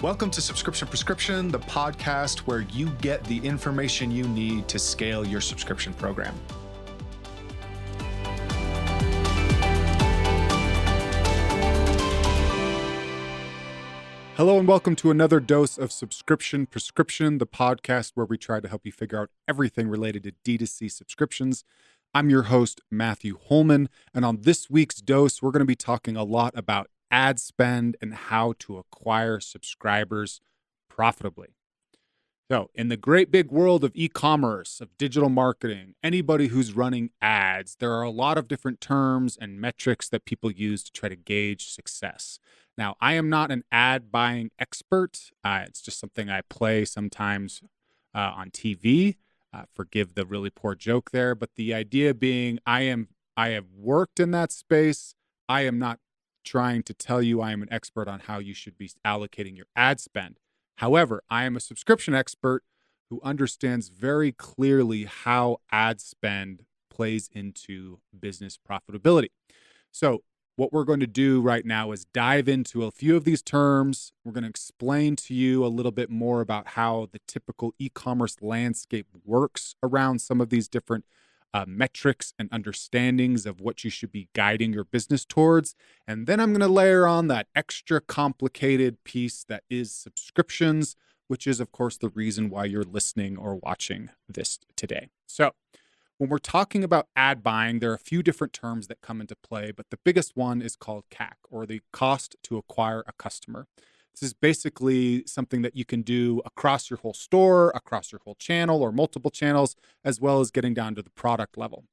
Welcome to Subscription Prescription, the podcast where you get the information you need to scale your subscription program. Hello and welcome to another dose of Subscription Prescription, the podcast where we try to help you figure out everything related to D2C subscriptions. I'm your host, Matthew Holman, and on this week's dose, we're going to be talking a lot about ad spend and how to acquire subscribers profitably. So in the great big world of e-commerce, of digital marketing, anybody who's running ads, there are a lot of different terms and metrics that people use to try to gauge success. Now, I am not an ad buying expert. It's just something I play sometimes on TV. Forgive the really poor joke there, but the idea being I have worked in that space. I am not trying to tell you I am an expert on how you should be allocating your ad spend. However, I am a subscription expert who understands very clearly how ad spend plays into business profitability. So what we're going to do right now is dive into a few of these terms. We're going to explain to you a little bit more about how the typical e-commerce landscape works around some of these different metrics and understandings of what you should be guiding your business towards. And then I'm going to layer on that extra complicated piece that is subscriptions, which is, of course, the reason why you're listening or watching this today. So when we're talking about ad buying, there are a few different terms that come into play, but the biggest one is called CAC, or the cost to acquire a customer. This is basically something that you can do across your whole store, across your whole channel or multiple channels, as well as getting down to the product level.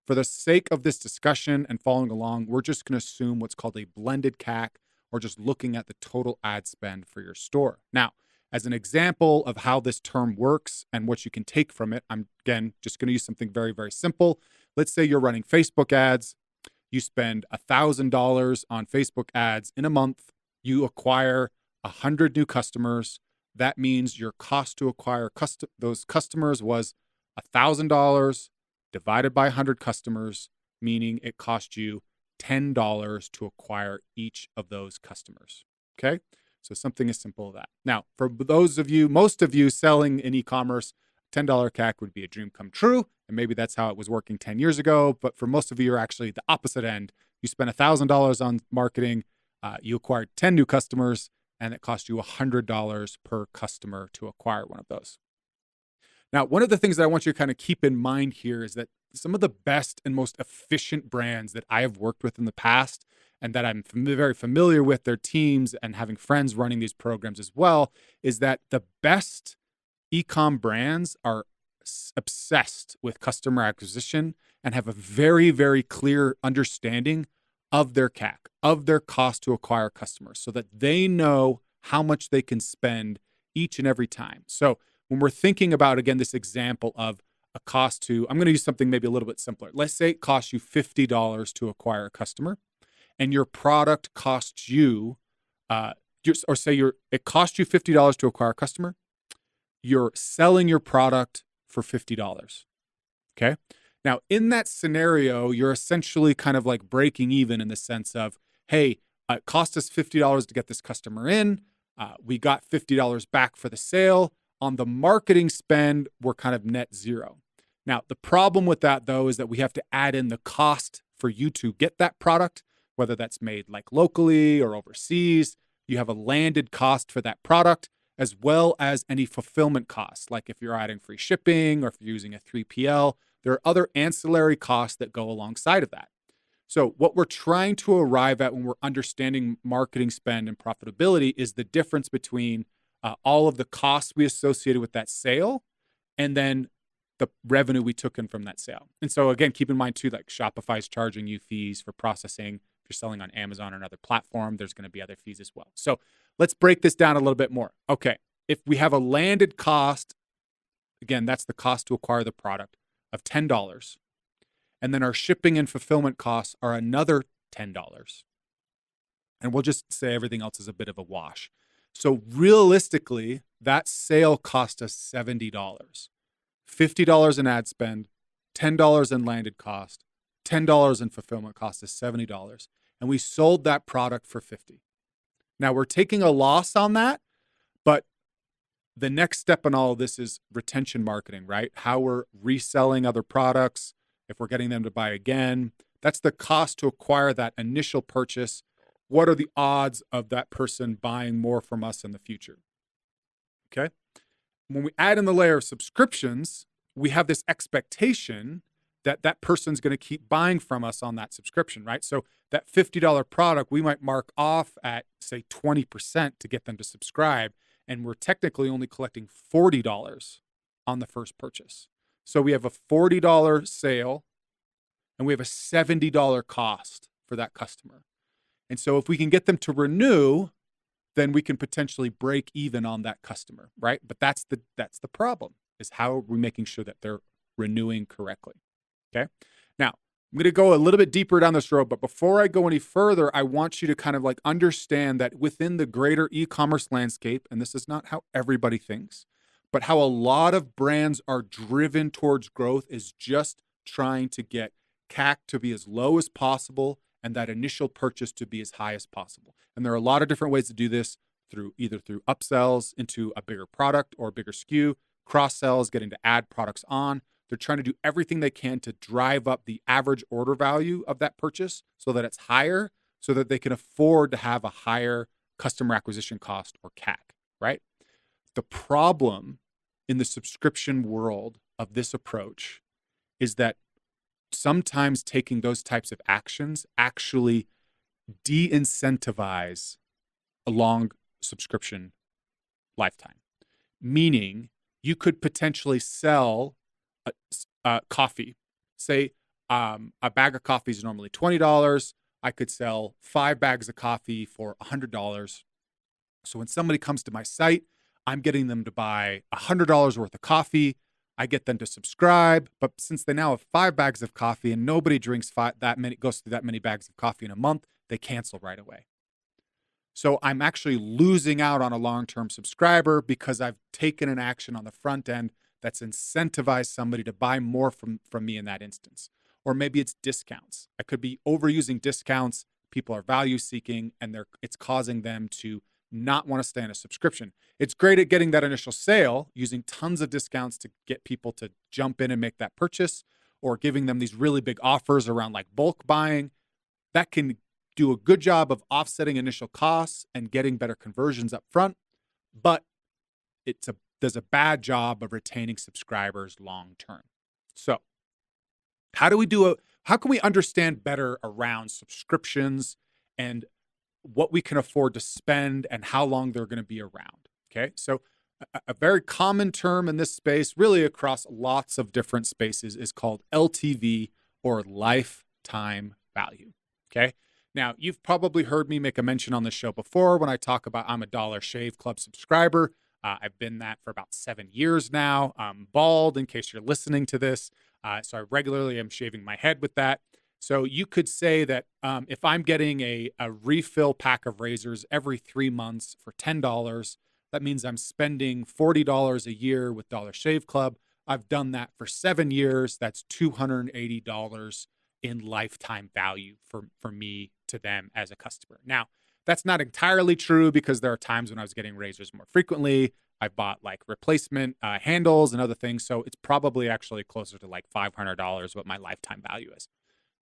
For the sake of this discussion and following along, we're just going to assume what's called a blended CAC, or just looking at the total ad spend for your store. Now, as an example of how this term works and what you can take from it, I'm, again, just going to use something very, very simple. Let's say you're running Facebook ads. You spend $1,000 on Facebook ads in a month. You acquire 100 new customers. That means your cost to acquire those customers was $1,000 divided by 100 customers, meaning it cost you $10 to acquire each of those customers. Okay? So something as simple as that. Now, for those of you, most of you selling in e-commerce, $10 CAC would be a dream come true. And maybe that's how it was working 10 years ago. But for most of you, you're actually the opposite end. You spent $1,000 on marketing. You acquired 10 new customers, and it cost you $100 per customer to acquire one of those. Now, one of the things that I want you to kind of keep in mind here is that some of the best and most efficient brands that I have worked with in the past, and that I'm very familiar with their teams and having friends running these programs as well, is that the best e-com brands are obsessed with customer acquisition and have a very, very clear understanding of their CAC, of their cost to acquire customers, so that they know how much they can spend each and every time. So when we're thinking about, again, this example of a cost to, I'm going to use something maybe a little bit simpler. Let's say it costs you $50 to acquire a customer, and your product costs you, it costs you $50 to acquire a customer. You're selling your product for $50. Okay. Now, in that scenario, you're essentially kind of like breaking even in the sense of, hey, it cost us $50 to get this customer in. We got $50 back for the sale. On the marketing spend, we're kind of net zero. Now, the problem with that, though, is that we have to add in the cost for you to get that product, whether that's made like locally or overseas. You have a landed cost for that product, as well as any fulfillment costs, like if you're adding free shipping or if you're using a 3PL. There are other ancillary costs that go alongside of that. So what we're trying to arrive at when we're understanding marketing spend and profitability is the difference between all of the costs we associated with that sale and then the revenue we took in from that sale. And so again, keep in mind too, like Shopify's charging you fees for processing. If you're selling on Amazon or another platform, there's going to be other fees as well. So let's break this down a little bit more. Okay, if we have a landed cost, again, that's the cost to acquire the product, of $10. And then our shipping and fulfillment costs are another $10. And we'll just say everything else is a bit of a wash. So realistically, that sale cost us $70. $50 in ad spend, $10 in landed cost, $10 in fulfillment cost is $70. And we sold that product for $50. Now we're taking a loss on that, the next step in all of this is retention marketing, right? How we're reselling other products, if we're getting them to buy again. That's the cost to acquire that initial purchase. What are the odds of that person buying more from us in the future? Okay. When we add in the layer of subscriptions, we have this expectation that that person's going to keep buying from us on that subscription, right? So that $50 product, we might mark off at, say, 20% to get them to subscribe. And we're technically only collecting $40 on the first purchase. So we have a $40 sale and we have a $70 cost for that customer. And so if we can get them to renew, then we can potentially break even on that customer, right? But that's the problem, is how are we making sure that they're renewing correctly, okay? Now, I'm going to go a little bit deeper down this road, but before I go any further, I want you to kind of like understand that within the greater e-commerce landscape, and this is not how everybody thinks, but how a lot of brands are driven towards growth is just trying to get CAC to be as low as possible and that initial purchase to be as high as possible. And there are a lot of different ways to do this, either through upsells into a bigger product or a bigger SKU, cross sells, getting to add products on. They're trying to do everything they can to drive up the average order value of that purchase so that it's higher, so that they can afford to have a higher customer acquisition cost, or CAC, right? The problem in the subscription world of this approach is that sometimes taking those types of actions actually de-incentivize a long subscription lifetime. Meaning you could potentially sell coffee. Say a bag of coffee is normally $20. I could sell 5 bags of coffee for $100. So when somebody comes to my site, I'm getting them to buy $100 worth of coffee. I get them to subscribe, but since they now have 5 bags of coffee and nobody drinks goes through that many bags of coffee in a month, they cancel right away. So I'm actually losing out on a long-term subscriber because I've taken an action on the front end that's incentivized somebody to buy more from me in that instance. Or maybe it's discounts. I could be overusing discounts. People are value seeking and it's causing them to not want to stay on a subscription. It's great at getting that initial sale, using tons of discounts to get people to jump in and make that purchase, or giving them these really big offers around like bulk buying. That can do a good job of offsetting initial costs and getting better conversions up front, but does a bad job of retaining subscribers long term. So how can we understand better around subscriptions and what we can afford to spend and how long they're going to be around? Okay, so a very common term in this space, really across lots of different spaces, is called LTV, or lifetime value. Okay, now you've probably heard me make a mention on the show before when I talk about I'm a Dollar Shave Club subscriber. I've been that for about 7 years now. I'm bald, in case you're listening to this. So I regularly am shaving my head with that. So you could say that if I'm getting a refill pack of razors every 3 months for $10, that means I'm spending $40 a year with Dollar Shave Club. I've done that for 7 years. That's $280 in lifetime value for me to them as a customer. Now, that's not entirely true because there are times when I was getting razors more frequently. I bought like replacement handles and other things. So it's probably actually closer to like $500 what my lifetime value is.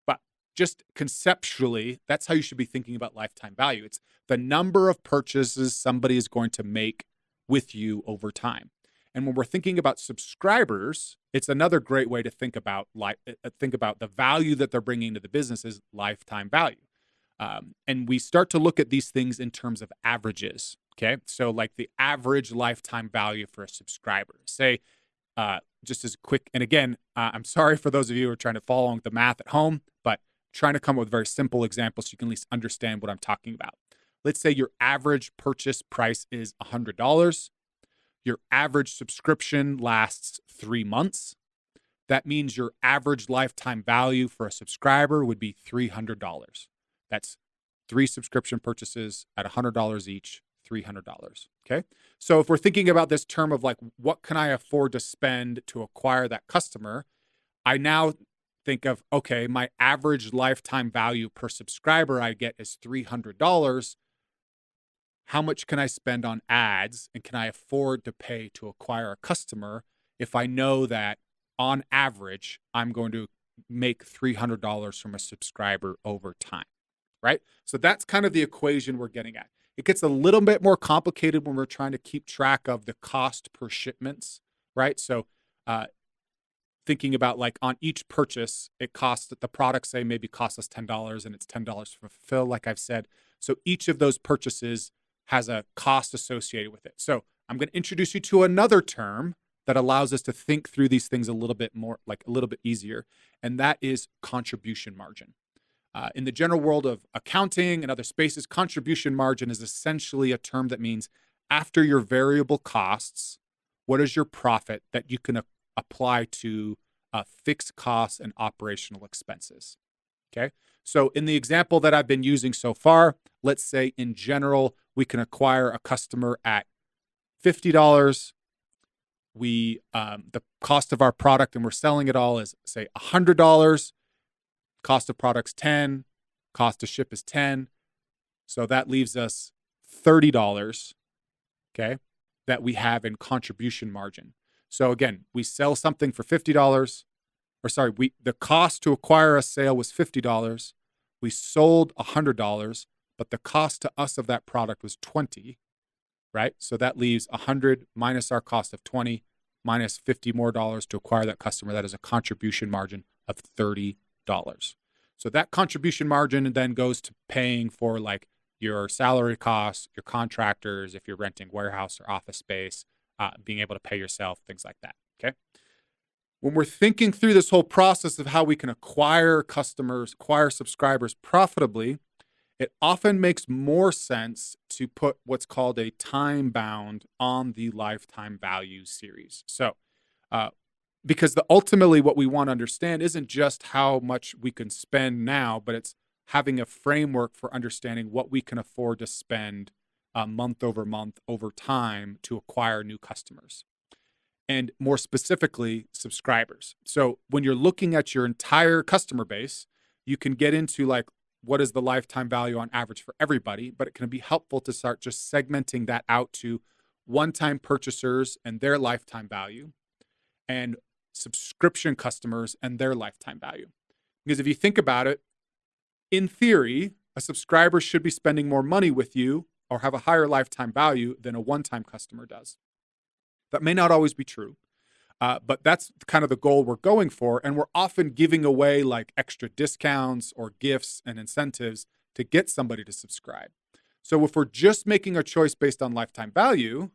But just conceptually, that's how you should be thinking about lifetime value. It's the number of purchases somebody is going to make with you over time. And when we're thinking about subscribers, it's another great way to think about the value that they're bringing to the business is lifetime value. And we start to look at these things in terms of averages. Okay, so like the average lifetime value for a subscriber. Say, just as quick, and again, I'm sorry for those of you who are trying to follow the math at home, but trying to come up with very simple examples so you can at least understand what I'm talking about. Let's say your average purchase price is $100. Your average subscription lasts 3 months. That means your average lifetime value for a subscriber would be $300. That's 3 subscription purchases at $100 each, $300. Okay. So if we're thinking about this term of like, what can I afford to spend to acquire that customer? I now think of, okay, my average lifetime value per subscriber I get is $300. how much can I spend on ads and can I afford to pay to acquire a customer if I know that on average I'm going to make $300 from a subscriber over time, right? So that's kind of the equation we're getting at. It gets a little bit more complicated when we're trying to keep track of the cost per shipments, right? So uh, thinking about like on each purchase, it costs the product, say maybe costs us $10 and it's $10 to fulfill, like I've said. So each of those purchases has a cost associated with it. So I'm going to introduce you to another term that allows us to think through these things a little bit more, like a little bit easier, and that is contribution margin. In the general world of accounting and other spaces, contribution margin is essentially a term that means after your variable costs, what is your profit that you can apply to fixed costs and operational expenses? Okay. So in the example that I've been using so far, let's say in general, we can acquire a customer at $50. The cost of our product and we're selling it all is say $100. Cost of product's 10, cost to ship is 10. So that leaves us $30, okay, that we have in contribution margin. So again, we sell something for $50, the cost to acquire a sale was $50. We sold $100, but the cost to us of that product was 20, right? So that leaves 100 minus our cost of 20 minus 50 more dollars to acquire that customer. That is a contribution margin of $30. So that contribution margin then goes to paying for like your salary costs, your contractors, if you're renting warehouse or office space, being able to pay yourself, things like that, okay? When we're thinking through this whole process of how we can acquire customers, acquire subscribers profitably, it often makes more sense to put what's called a time bound on the lifetime value series. So, because ultimately what we want to understand isn't just how much we can spend now, but it's having a framework for understanding what we can afford to spend month over month over time to acquire new customers. And more specifically, subscribers. So when you're looking at your entire customer base, you can get into like, what is the lifetime value on average for everybody, but it can be helpful to start just segmenting that out to one-time purchasers and their lifetime value and subscription customers and their lifetime value. Because if you think about it, in theory, a subscriber should be spending more money with you or have a higher lifetime value than a one-time customer does. That may not always be true, but that's kind of the goal we're going for. And we're often giving away like extra discounts or gifts and incentives to get somebody to subscribe. So if we're just making a choice based on lifetime value,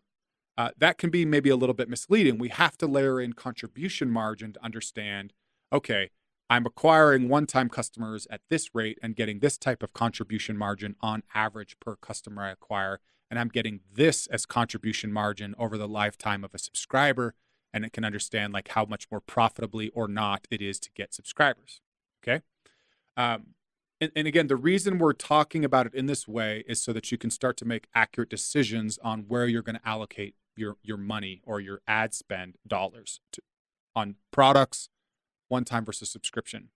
that can be maybe a little bit misleading. We have to layer in contribution margin to understand, okay, I'm acquiring one-time customers at this rate and getting this type of contribution margin on average per customer I acquire. And I'm getting this as contribution margin over the lifetime of a subscriber. And it can understand like how much more profitably or not it is to get subscribers. Okay. And again, the reason we're talking about it in this way is so that you can start to make accurate decisions on where you're going to allocate your money or your ad spend dollars on products, one time versus subscription,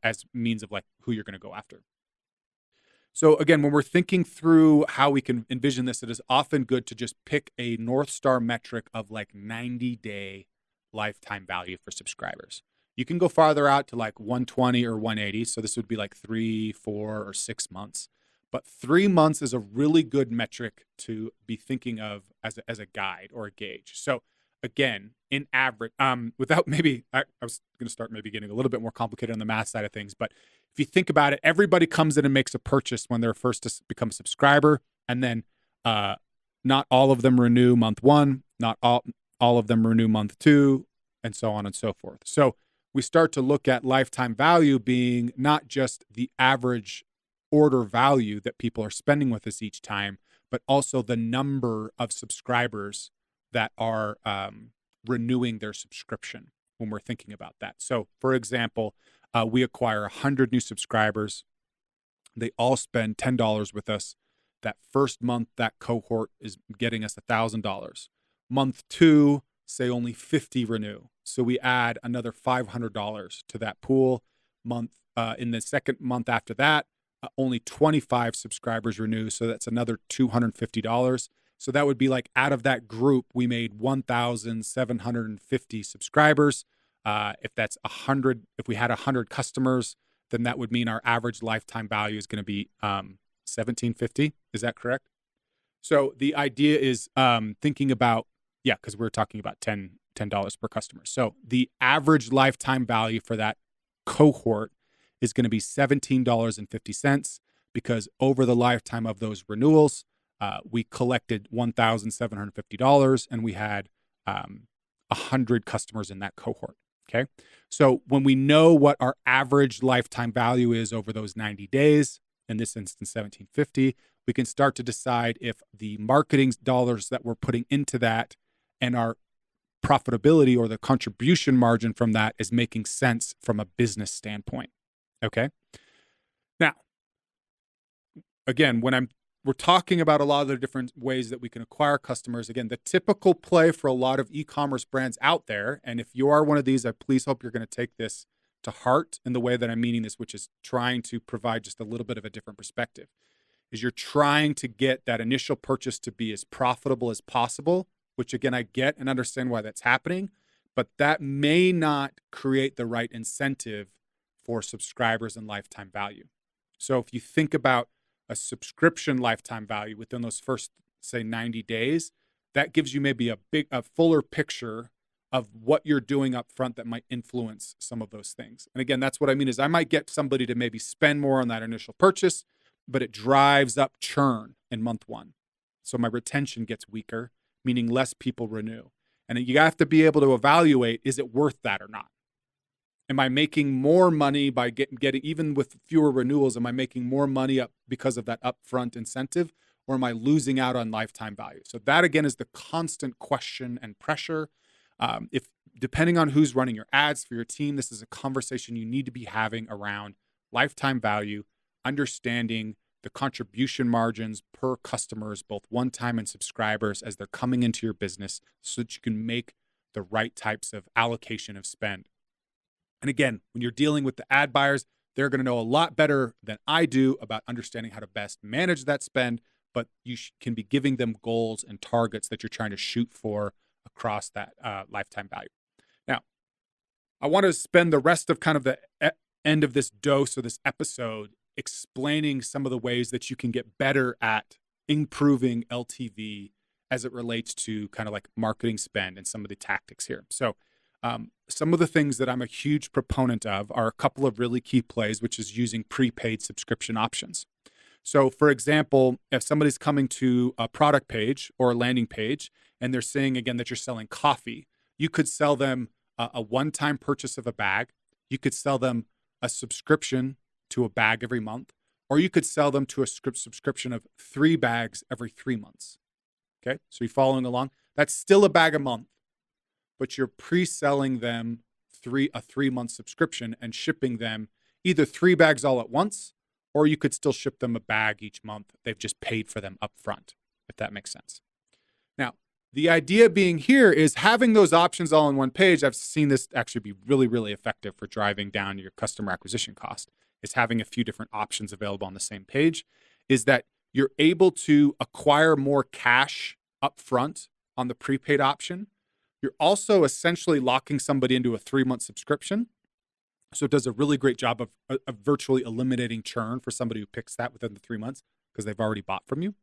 as means of like who you're going to go after. So again, when we're thinking through how we can envision this, it is often good to just pick a North Star metric of like 90-day lifetime value for subscribers. You can go farther out to like 120 or 180. So this would be like 3, 4, or 6 months. But 3 months is a really good metric to be thinking of as a guide or a gauge. So again, in average, without maybe, I was going to start maybe getting a little bit more complicated on the math side of things, but if you think about it, everybody comes in and makes a purchase when they're first to become a subscriber, and then not all of them renew month 1, not all of them renew month 2, and so on and so forth. So we start to look at lifetime value being not just the average order value that people are spending with us each time, but also the number of subscribers that are renewing their subscription when we're thinking about that. So for example, we acquire 100 new subscribers. They all spend $10 with us. That first month, that cohort is getting us $1,000. Month 2, say only 50 renew. So we add another $500 to that pool. In the second month after that, only 25 subscribers renew. So that's another $250. So that would be like out of that group, we made 1,750 subscribers. If that's 100, if we had 100 customers, then that would mean our average lifetime value is going to be $1,750. Is that correct? So the idea is thinking about, yeah, because we're talking about $10 per customer. So the average lifetime value for that cohort is going to be $17.50 because over the lifetime of those renewals, we collected $1,750 and we had 100 customers in that cohort. Okay. So when we know what our average lifetime value is over those 90 days, in this instance, $1,750, we can start to decide if the marketing dollars that we're putting into that and our profitability or the contribution margin from that is making sense from a business standpoint. Okay. Now, again, we're talking about a lot of the different ways that we can acquire customers. Again, the typical play for a lot of e-commerce brands out there, and if you are one of these, I please hope you're going to take this to heart in the way that I'm meaning this, which is trying to provide just a little bit of a different perspective, is you're trying to get that initial purchase to be as profitable as possible, which again, I get and understand why that's happening, but that may not create the right incentive for subscribers and lifetime value. So if you think about a subscription lifetime value within those first, say, 90 days, that gives you maybe a fuller picture of what you're doing up front that might influence some of those things. And again, that's what I mean is I might get somebody to maybe spend more on that initial purchase, but it drives up churn in month one. So my retention gets weaker, meaning less people renew. And you have to be able to evaluate, is it worth that or not? Am I making more money by getting, even with fewer renewals, am I making more money up because of that upfront incentive, or am I losing out on lifetime value? So that, again, is the constant question and pressure. If depending on who's running your ads for your team, this is a conversation you need to be having around lifetime value, understanding the contribution margins per customers, both one-time and subscribers, as they're coming into your business so that you can make the right types of allocation of spend. And again, when you're dealing with the ad buyers, they're going to know a lot better than I do about understanding how to best manage that spend, but you can be giving them goals and targets that you're trying to shoot for across that lifetime value. Now, I want to spend the rest of kind of the end of this dose or this episode explaining some of the ways that you can get better at improving LTV as it relates to kind of like marketing spend and some of the tactics here. So some of the things that I'm a huge proponent of are a couple of really key plays, which is using prepaid subscription options. So for example, if somebody's coming to a product page or a landing page and they're saying again that you're selling coffee, you could sell them a one-time purchase of a bag. You could sell them a subscription to a bag every month, or you could sell them to a subscription of 3 bags every 3 months. Okay, so you're following along. That's still a bag a month, but you're pre-selling them a 3-month subscription and shipping them either 3 bags all at once, or you could still ship them a bag each month. They've just paid for them up front, if that makes sense. Now, the idea being here is having those options all on one page. I've seen this actually be really, really effective for driving down your customer acquisition cost, is having a few different options available on the same page, is that you're able to acquire more cash up front on the prepaid option. You're also essentially locking somebody into a 3-month subscription. So it does a really great job of virtually eliminating churn for somebody who picks that within the 3 months because they've already bought from you.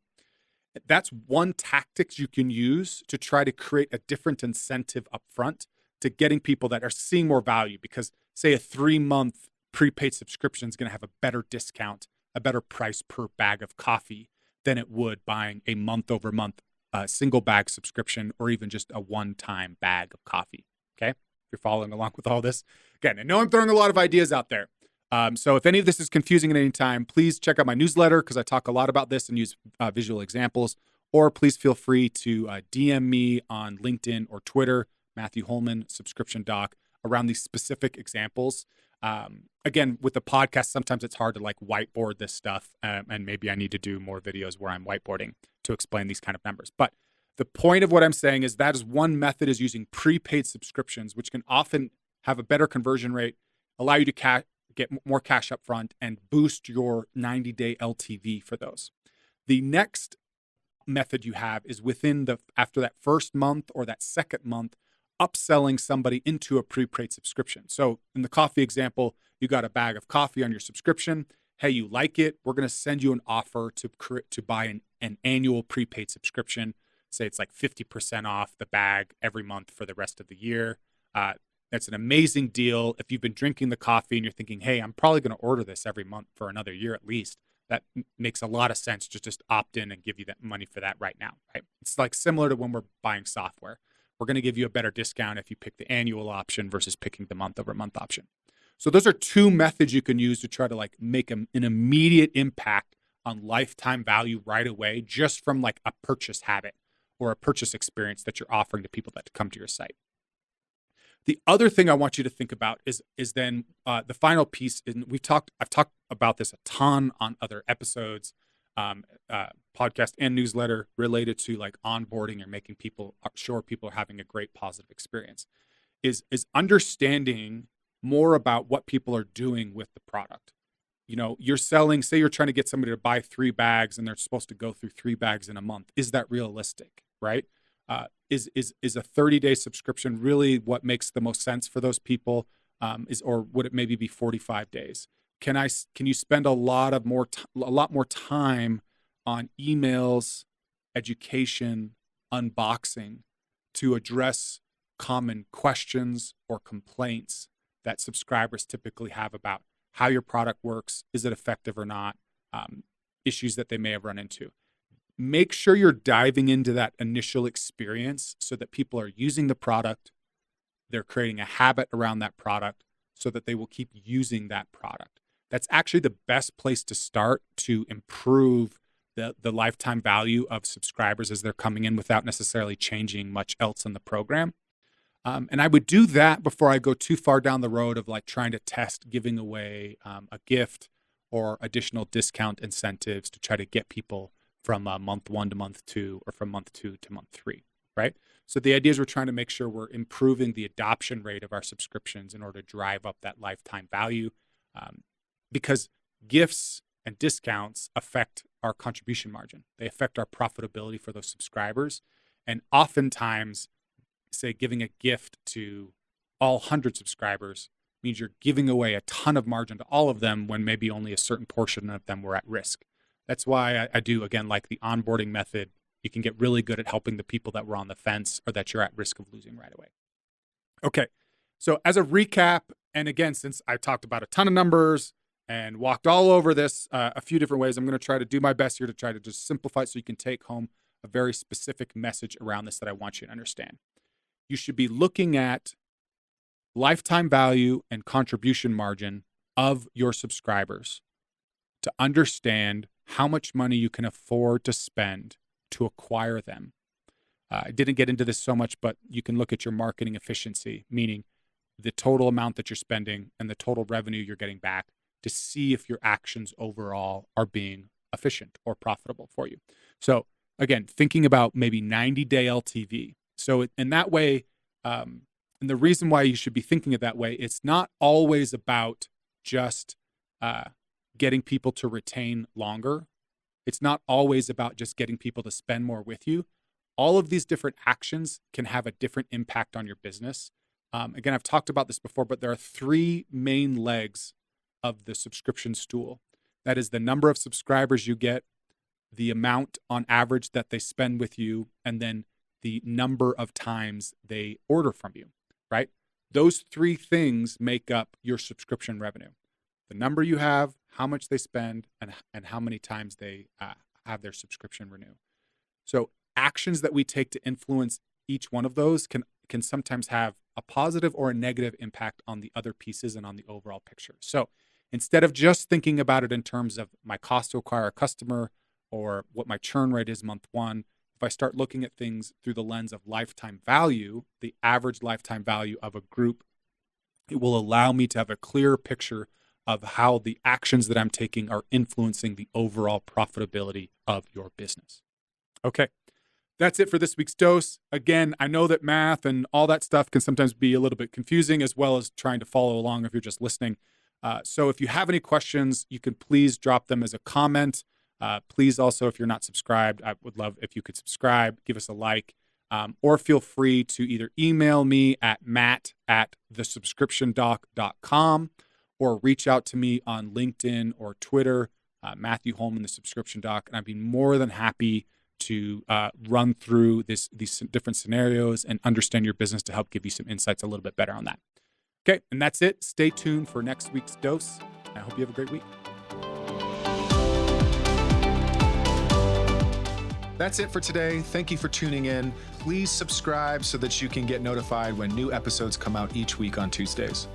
That's one tactic you can use to try to create a different incentive up front to getting people that are seeing more value, because say a 3-month prepaid subscription is going to have a better discount, a better price per bag of coffee than it would buying a month over month single bag subscription or even just a one-time bag of coffee. Okay, if you're following along with all this. Again, I know I'm throwing a lot of ideas out there. So if any of this is confusing at any time, please check out my newsletter because I talk a lot about this and use visual examples. Or please feel free to DM me on LinkedIn or Twitter, Matthew Holman, Subscription Doc, around these specific examples. Again, with the podcast, sometimes it's hard to like whiteboard this stuff, and maybe I need to do more videos where I'm whiteboarding to explain these kind of numbers. But the point of what I'm saying is that is one method, is using prepaid subscriptions, which can often have a better conversion rate, allow you to get get more cash up front and boost your 90-day LTV for those. The next method you have is after that first month or that second month, upselling somebody into a prepaid subscription. So in the coffee example, you got a bag of coffee on your subscription. Hey, you like it? We're going to send you an offer to buy an annual prepaid subscription. Say it's like 50% off the bag every month for the rest of the year. That's an amazing deal. If you've been drinking the coffee and you're thinking, hey, I'm probably going to order this every month for another year at least, that makes a lot of sense to just opt in and give you that money for that right now, right? It's like similar to when we're buying software. We're going to give you a better discount if you pick the annual option versus picking the month-over-month option. So those are two methods you can use to try to like make an immediate impact on lifetime value right away, just from like a purchase habit or a purchase experience that you're offering to people that come to your site. The other thing I want you to think about is then the final piece. I've talked about this a ton on other episodes, podcast and newsletter related to like onboarding or making sure people are having a great positive experience. Is understanding more about what people are doing with the product. You know, say you're trying to get somebody to buy 3 bags and they're supposed to go through 3 bags in a month. Is that realistic, right? Is a 30-day subscription really what makes the most sense for those people? Or would it maybe be 45 days? Can you spend a lot more time on emails, education, unboxing to address common questions or complaints that subscribers typically have about how your product works? Is it effective or not? Issues that they may have run into. Make sure you're diving into that initial experience so that people are using the product, they're creating a habit around that product so that they will keep using that product. That's actually the best place to start to improve the lifetime value of subscribers as they're coming in without necessarily changing much else in the program. And I would do that before I go too far down the road of like trying to test giving away a gift or additional discount incentives to try to get people from month 1 to month 2 or from month 2 to month 3, right? So the idea is we're trying to make sure we're improving the adoption rate of our subscriptions in order to drive up that lifetime value, because gifts and discounts affect our contribution margin. They affect our profitability for those subscribers. And oftentimes, say giving a gift to all 100 subscribers means you're giving away a ton of margin to all of them when maybe only a certain portion of them were at risk. That's why I do, again, like the onboarding method. You can get really good at helping the people that were on the fence or that you're at risk of losing right away. Okay, so as a recap, and again, since I talked about a ton of numbers and walked all over this a few different ways, I'm going to try to do my best here to try to just simplify it so you can take home a very specific message around this that I want you to understand. You should be looking at lifetime value and contribution margin of your subscribers to understand how much money you can afford to spend to acquire them. I didn't get into this so much, but you can look at your marketing efficiency, meaning the total amount that you're spending and the total revenue you're getting back to see if your actions overall are being efficient or profitable for you. So again, thinking about maybe 90-day LTV. So in that way, and the reason why you should be thinking of that way, it's not always about just getting people to retain longer. It's not always about just getting people to spend more with you. All of these different actions can have a different impact on your business. Again, I've talked about this before, but there are 3 main legs of the subscription stool. That is the number of subscribers you get, the amount on average that they spend with you, and then the number of times they order from you, right? Those 3 things make up your subscription revenue. The number you have, how much they spend, and how many times they have their subscription renew. So actions that we take to influence each one of those can sometimes have a positive or a negative impact on the other pieces and on the overall picture. So instead of just thinking about it in terms of my cost to acquire a customer or what my churn rate is month 1, if I start looking at things through the lens of lifetime value, the average lifetime value of a group, it will allow me to have a clearer picture of how the actions that I'm taking are influencing the overall profitability of your business. Okay, that's it for this week's dose. Again, I know that math and all that stuff can sometimes be a little bit confusing, as well as trying to follow along if you're just listening. So if you have any questions, you can please drop them as a comment. Please also, if you're not subscribed, I would love if you could subscribe, give us a like, or feel free to either email me at matt@thesubscriptiondoc.com or reach out to me on LinkedIn or Twitter, Matthew Holman, the Subscription Doc, and I'd be more than happy to run through these different scenarios and understand your business to help give you some insights a little bit better on that. Okay, and that's it. Stay tuned for next week's dose. I hope you have a great week. That's it for today. Thank you for tuning in. Please subscribe so that you can get notified when new episodes come out each week on Tuesdays.